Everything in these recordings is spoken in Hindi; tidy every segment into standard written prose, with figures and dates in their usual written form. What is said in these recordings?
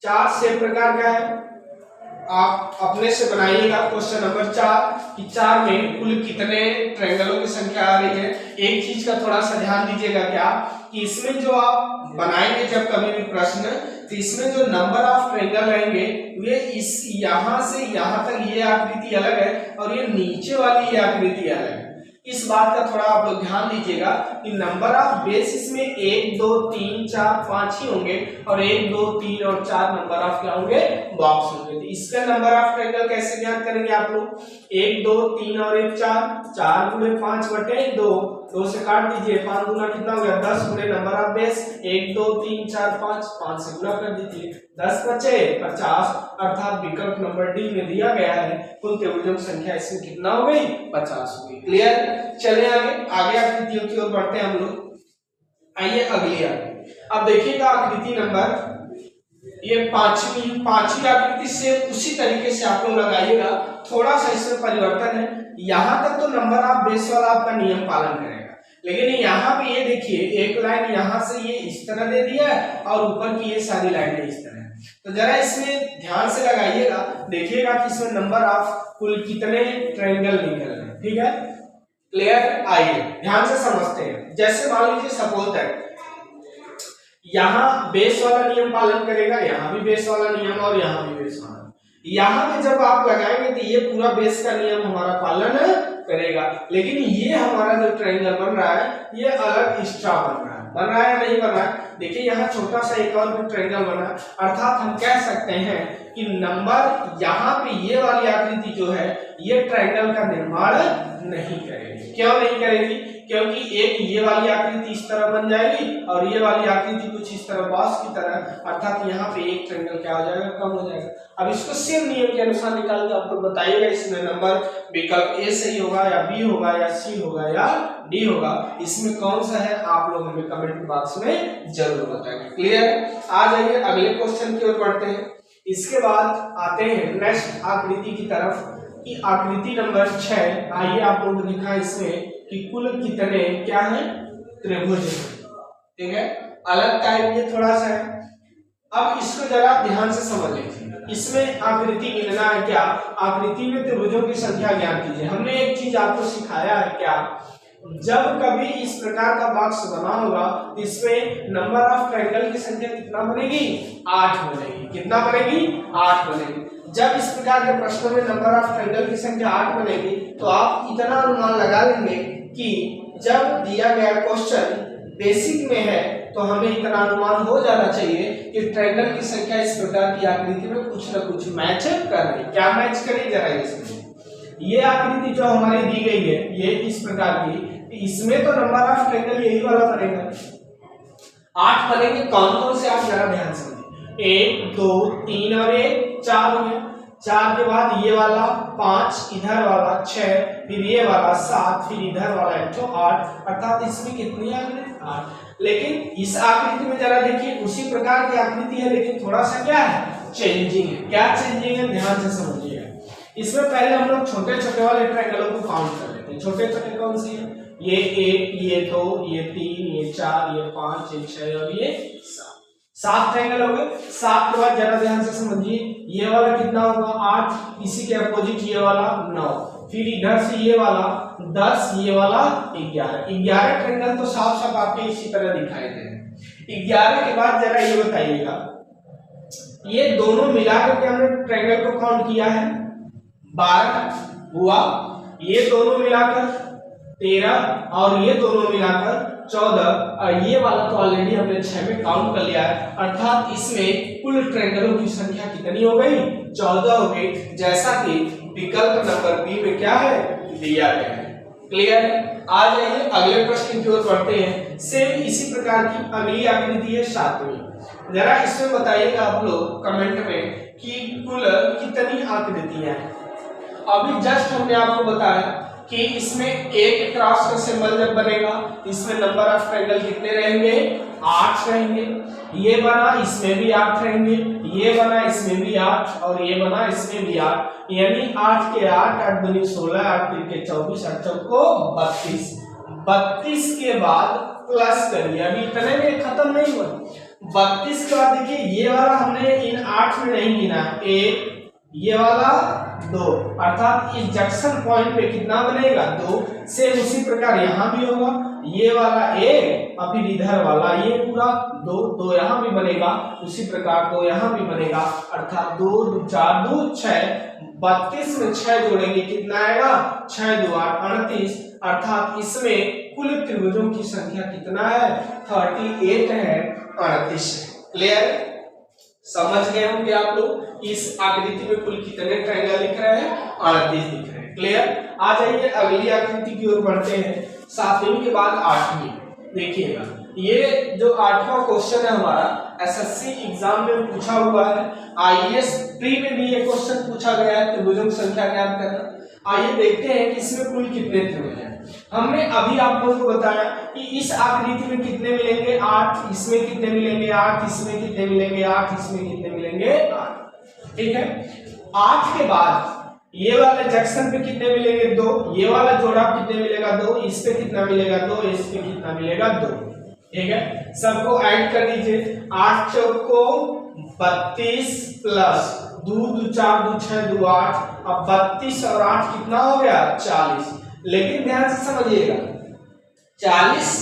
4 सेम प्रकार का है, आप अपने से बनाइएगा। क्वेश्चन नंबर 4 कि 4 में कुल कितने ट्रायंगलों की संख्या आ रही है। एक चीज का थोड़ा सा ध्यान दीजिएगा क्या कि इसमें जो आप बनाएंगे जब कभी भी प्रश्न, तो इसमें जो नंबर ऑफ ट्रायंगल रहेंगे वे इस यहां से यहां तक ये आकृति अलग है और ये नीचे वाली ये आकृति अलग है। इस बात का थोड़ा आप लोग ध्यान दीजिएगा कि नंबर ऑफ बेस इसमें 1 2 3 4 5 ही होंगे और 1 2 3 और 4 नंबर ऑफ क्या होंगे, बॉक्स होंगे। तो इसका नंबर ऑफ ट्रायंगल कैसे ज्ञात करेंगे आप लोग, 1 2 3 और 1 4, 4 गुणे 5 बटे 2, 2 से काट दीजिए, 5 गुना कितना हो गया 10 गुणे नंबर ऑफ बेस 1 2 3 4 5, 5 से गुणा कर दीजिए, 10 बचे 50, अर्थात विकल्प नंबर डी में दिया गया है कुल त्रिभुजों की संख्या इसमें कितना हो गई, 50 हो गई। क्लियर। चले आगे आकृतियों की ओर बढ़ते हैं हम लोग। आइए अगली आकृति, अब देखिएगा आकृति नंबर ये पांचवी आकृति से उसी तरीके से आप लोग लगाइएगा, थोड़ा सा इसमें परिवर्तन है। यहां तक तो नंबर ऑफ बेस वाला आपका नियम पालन करेगा, लेकिन यहाँ पे ये देखिए एक लाइन यहाँ से ये इस तरह दे दिया है और ऊपर की ये सारी लाइनें इस तरह है। तो जरा इसमें ध्यान से लगाइएगा, देखिएगा कि इसमें नंबर ऑफ कुल कितने ट्रायंगल निकल रहे हैं। ठीक है, क्लियर। आइए ध्यान से समझते हैं। जैसे मान लीजिए सपोज दैट यहाँ बेस वाला नियम पालन करेगा, यहाँ भी बेस वाला नियम और यहाँ भी बेस वाला। यहाँ पे जब आप लगाएंगे तो ये पूरा बेस का नियम हमारा पालन करेगा, लेकिन ये हमारा जो ट्रायंगल बन रहा है ये अलग एक्स्ट्रा बन रहा है या नहीं बन रहा है। देखिए यहाँ छोटा सा एक और ट्रायंगल बना, अर्थात हम कह सकते हैं कि नंबर यहाँ पे ये वाली आकृति जो है ये ट्रायंगल का निर्माण नहीं करेगी। क्यों नहीं करेगी, क्योंकि एक ये वाली आकृति इस तरह बन जाएगी और ये वाली आकृति कुछ इस तरह बॉक्स की तरह, अर्थात यहाँ पे एक ट्रायंगल क्या हो जाएगा, कम हो जाएगा। अब इसको सेम नियम के अनुसार निकाल के आपको बताइएगा इसमें नंबर विकल्प ए सही होगा या बी होगा या सी होगा या डी होगा, इसमें कौन सा है आप लोग हमें कमेंट बॉक्स में जरूर बताएंगे। क्लियर। आ जाइए अगले क्वेश्चन की ओर बढ़ते हैं। इसके बाद आते हैं नेक्स्ट आकृति की तरफ कि आकृति नंबर 6। आइए आप लोगों ने लिखा इसमें कि कुल कितने क्या है त्रिभुज। ठीक है, अलग टाइप ये थोड़ा सा है। अब इसको जरा ध्यान से समझ लीजिए, इसमें आकृति गिनना है क्या, आकृति में त्रिभुजों की संख्या ज्ञात कीजिए। हमने एक चीज आपको सिखाया है क्या, जब कभी इस प्रकार का बॉक्स बना होगा तो इसमें नंबर ऑफ ट्रायंगल की संख्या कितना बनेगी, 8 बनेगी। कितना बनेगी, 8 बनेगी। जब इस प्रकार के प्रश्नों में नंबर ऑफ ट्रायंगल की संख्या 8 बनेगी तो आप इतना अनुमान लगा लेंगे कि जब दिया गया क्वेश्चन बेसिक में है तो हमें इतना अनुमान हो जाना चाहिए कि ट्रायंगल की संख्या इस प्रकार की आकृति में कुछ न कुछ मैच कर रही। क्या मैच करेगी, जरा इसमें ये आकृति जो हमारी दी गई है ये इस प्रकार की, इसमें तो नंबर ऑफ ट्रायंगल यही वाला बनेगा, 8 बनेंगे। कौन कौन से आप जरा ध्यान से 1 2 3 और 1 4 हो गए। 4 के बाद ये वाला 5, इधर वाला 6, फिर ये वाला 7, फिर इधर वाला 8, अर्थात इसमें कितनी आकृति 8। लेकिन इस आकृति में जरा देखिए उसी प्रकार की आकृति है, लेकिन थोड़ा सा क्या है, चेंजिंग है। क्या चेंजिंग है, ध्यान से समझिएगा। इसमें पहले हम लोग छोटे छोटे वाले ट्रायंगलों को काउंट कर लेते हैं। छोटे छोटे कौन से हैं, ये 1, ये 2, ये 3, ये 4, ये 5, ये 6 और ये 7 ट्रायंगल हो गए। 7 के बाद जरा ध्यान से समझिए, ये वाला कितना होगा 8, इसी के अपोजिट ये वाला 9, फिर इधर से ये वाला 10, ये वाला 11। 11 ट्रायंगल तो साफ साफ आपके इसी तरह दिखाई दे रहे हैं। 11 के बाद जरा ये बताइएगा, ये दोनों मिलाकर के हमने ट्रायंगल को काउंट किया है 12 हुआ, ये दोनों मिलाकर 13 और ये दोनों मिलाकर 14, और ये वाला तो ऑलरेडी हमने 6 में काउंट कर लिया है, अर्थात इसमें कुल ट्रायंगलों की संख्या कितनी हो गई, 14 हो गई, जैसा कि विकल्प नंबर बी में क्या है, दिया गया है। क्लियर। आ जाइए अगले प्रश्न की ओर बढ़ते हैं। सेम इसी प्रकार की अगली आकृति है 7वीं। जरा इसमें बताइएगा आप लोग कमेंट में कि कुल कितनी आकृतियां हैं। अभी जस्ट हमने आपको बताया कि इसमें एक क्रॉस का सिंबल जब बनेगा इसमें नंबर ऑफ ट्रायंगल कितने रहेंगे, 8 रहेंगे। ये बना इसमें भी 8 रहेंगे, ये बना इसमें भी 8 और ये बना इसमें भी 8, यानी 8 के 8, 8 दूनी 16, 8 तीन के 24, 8 चौको 32। 32 के बाद प्लस करिए, अभी इतने में खत्म नहीं हुआ। 32 के बाद देखिए ये वाला हमने इन 8 में नहीं गिना, 1 ये वाला 2, अर्थात इस जंक्शन पॉइंट पे कितना बनेगा 2। सेम उसी प्रकार यहाँ भी होगा, ये वाला 1 और फिर इधर वाला ये पूरा 2, 2 यहाँ भी बनेगा, उसी प्रकार 2 यहाँ भी बनेगा, अर्थात 2 2 4 2 6, 32 में 6 जोड़ेंगे कितना आएगा 6 2 8 38, अर्थात इसमें कुल त्रिभुजों की संख्या कितना है 38 है, 38 है। क्लियर? समझ गए होंगे आप लोग इस आकृति में कुल कितने ट्रायंगल दिख रहे हैं 38 दिख रहे हैं। क्लियर? आ जाइए अगली आकृति की ओर बढ़ते हैं। 7वीं के बाद 8वीं। देखिएगा ये जो 8वां क्वेश्चन है हमारा एसएससी एग्जाम में पूछा हुआ है, आईएएस प्री में भी ये क्वेश्चन पूछा गया है, त्रिभुजों की संख्या ज्ञात करना। आइए देखते हैं कि इसमें कुल कितने त्रिभुज हैं। हमने अभी आप लोगों को बताया कि इस आकृति में कितने मिलेंगे 8, इसमें कितने मिलेंगे 8, इसमें कितने मिलेंगे 8, इसमें कितने मिलेंगे 8। ठीक है, 8 के बाद ये वाले जंक्शन पे कितने मिलेंगे 2, ये वाला जोड़ा कितने मिलेगा 2, इस पे कितना मिलेगा 2, इस पे कितना मिलेगा 2। ठीक है, सबको ऐड कर दीजिए। 8 चौको 32 प्लस 2 2 4 2 6 2 8, अब 32 और 8 कितना हो गया 40। लेकिन ध्यान से समझिएगा 40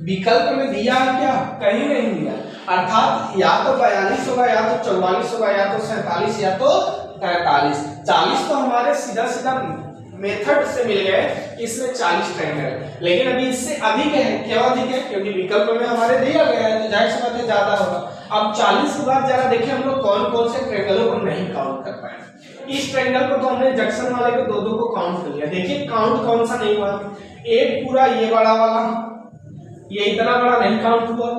विकल्प में दिया है क्या, कहीं नहीं दिया, अर्थात या तो 42 होगा या तो 44 होगा या तो 47 या तो 43। 40 तो हमारे सीधा सीधा मेथड से मिल गए, इसमें 40 ट्रायंगल है, लेकिन अभी इससे अधिक है। क्यों अधिक है? क्योंकि विकल्प में हमारे दिया गया है, तो जाहिर सी बात है ज्यादा होगा। अब 40 के बाद जरा देखिए हम लोग कौन कौन से ट्रायंगलों को नहीं काउंट कर पाए। इस ट्रायंगल को तो हमने जंक्शन वाले को दो को काउंट कर लिया। देखिए काउंट कौन सा नहीं हुआ, एक पूरा ये बड़ा वाला, ये इतना बड़ा नहीं काउंट हुआ,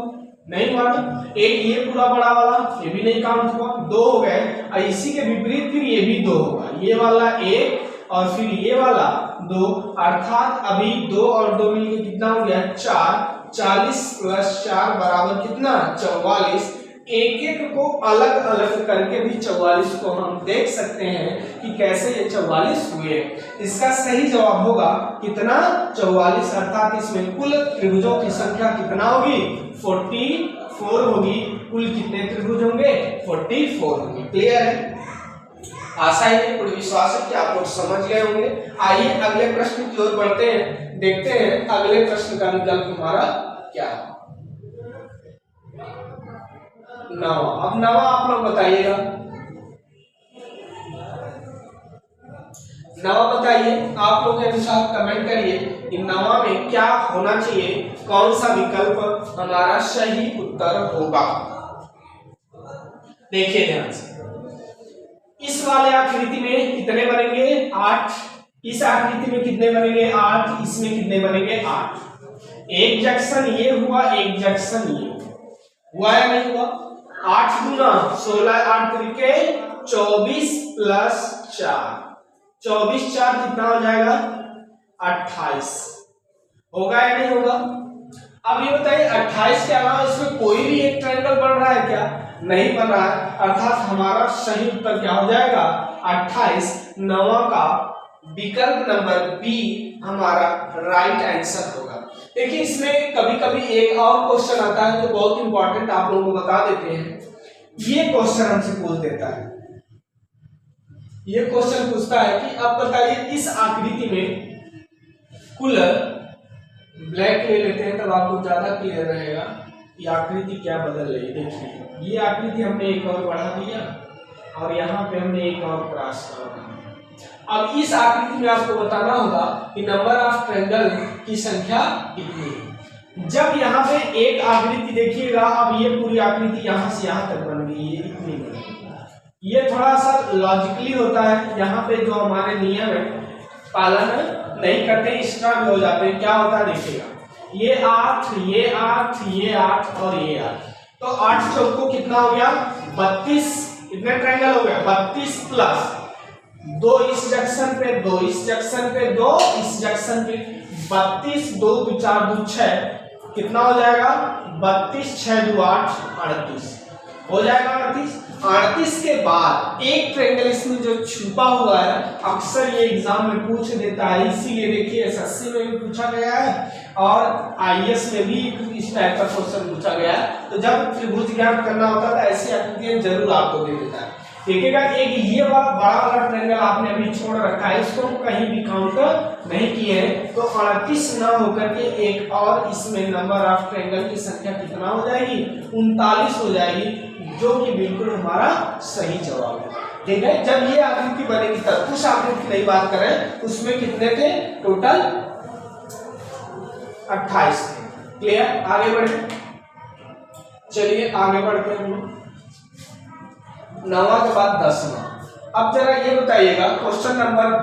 नहीं हुआ। एक ये पूरा बड़ा वाला, ये भी नहीं काउंट हुआ, 2 हो गए। और इसी के विपरीत फिर ये भी 2 होगा, ये वाला 1 और फिर ये वाला 2, अर्थात अभी 2 और 2 मिलकर कितना हो गया 4। 40 प्लस 4 बराबर कितना 44। एक एक को अलग अलग करके भी 44 को हम देख सकते हैं कि कैसे ये 44 हुए। इसका सही जवाब होगा कितना 44, अर्थात इसमें कुल त्रिभुजों की संख्या कितना होगी 44 होगी। कुल कितने त्रिभुज होंगे 44 होंगे। क्लियर है? आशा है, पूरी विश्वास है कि आप लोग समझ गए होंगे। आइए अगले प्रश्न की ओर बढ़ते हैं, देखते हैं अगले प्रश्न का विकल्प हमारा क्या है। 9। अब 9 आप लोग बताइएगा, 9 बताइए आप लोग के अनुसार कमेंट करिए कि 9 में क्या होना चाहिए, कौन सा विकल्प हमारा सही उत्तर होगा। देखिए ध्यान से, इस वाले आकृति में कितने बनेंगे 8, इस आकृति में कितने बनेंगे 8, इसमें कितने बनेंगे 8। एक जंक्शन ये हुआ, एक जंक्शन ये हुआ या नहीं हुआ। 8 गुना 16, 8 तरीके 24 प्लस 4, 24 4 कितना हो जाएगा 28, होगा या नहीं होगा। अब ये बताइए 28 के अलावा इसमें कोई भी एक ट्रायंगल बन रहा है क्या, नहीं बन रहा है, अर्थात हमारा सही उत्तर क्या हो जाएगा 28। 9 का विकल्प नंबर बी हमारा राइट आंसर होगा। देखिए इसमें कभी कभी एक और क्वेश्चन आता है जो बहुत इंपॉर्टेंट आप लोगों को बता देते हैं। ये क्वेश्चन हमसे पूछ देता है, ये क्वेश्चन पूछता है कि अब बताइए इस आकृति में कुल, ब्लैक ले लेते हैं तब आपको ज्यादा क्लियर रहेगा कि आकृति क्या बदल रही है। देखिए ये आकृति हमने एक और बढ़ा दिया और यहाँ पे हमने एक और क्रॉस कर। अब इस आकृति में आपको बताना होगा कि नंबर ऑफ ट्रायंगल की संख्या कितनी है। जब यहाँ पे एक आकृति देखिएगा, अब ये पूरी आकृति यहाँ से यहाँ तक बन गई, ये इतनी बन गई। ये थोड़ा सा लॉजिकली होता है, यहाँ पे जो हमारे नियम है पालन नहीं करते, एक्स्ट्रा भी हो जाते हैं। क्या होता है देखिएगा, ये 8, ये 8, ये 8 और ये 8, तो 8 चौको कितना हो गया 32, कितने ट्रायंगल हो गया 32 प्लस 2 इस जंक्शन पे, 2 इस जंक्शन पे, 2 इस जंक्शन पे, 32 2 2 4 2 6 कितना हो जाएगा 32 6 2 8 38 हो जाएगा 38। 38 के बाद एक ट्रायंगल इसमें जो छुपा हुआ है, अक्सर ये एग्जाम में पूछ देता है, इसीलिए देखिए एसएससी में भी पूछा गया है और आईएएस में भी इस टाइप का क्वेश्चन पूछा गया है। तो जब त्रिभुज ज्ञात करना होता है तो ऐसी आकृतियां जरूर आपको दे देता है। देखिएगा एक ये वाला बड़ा वाला ट्रायंगल आपने अभी छोड़ रखा है, इसको हम कहीं भी काउंट नहीं किए हैं, तो 38 ना होकर के एक और इसमें नंबर ऑफ ट्रायंगल की संख्या कितना हो जाएगी, 39 हो जाएगी, जो कि बिल्कुल हमारा सही जवाब है। ठीक है, जब ये आकृति बनेगी तब उस आकृति की बात करें उसमें कितने थे, टोटल 28 थे। क्लियर, आगे बढ़े, चलिए आगे बढ़ते हैं। 9वां के बाद 10वां। अब जरा ये बताइएगा क्वेश्चन नंबर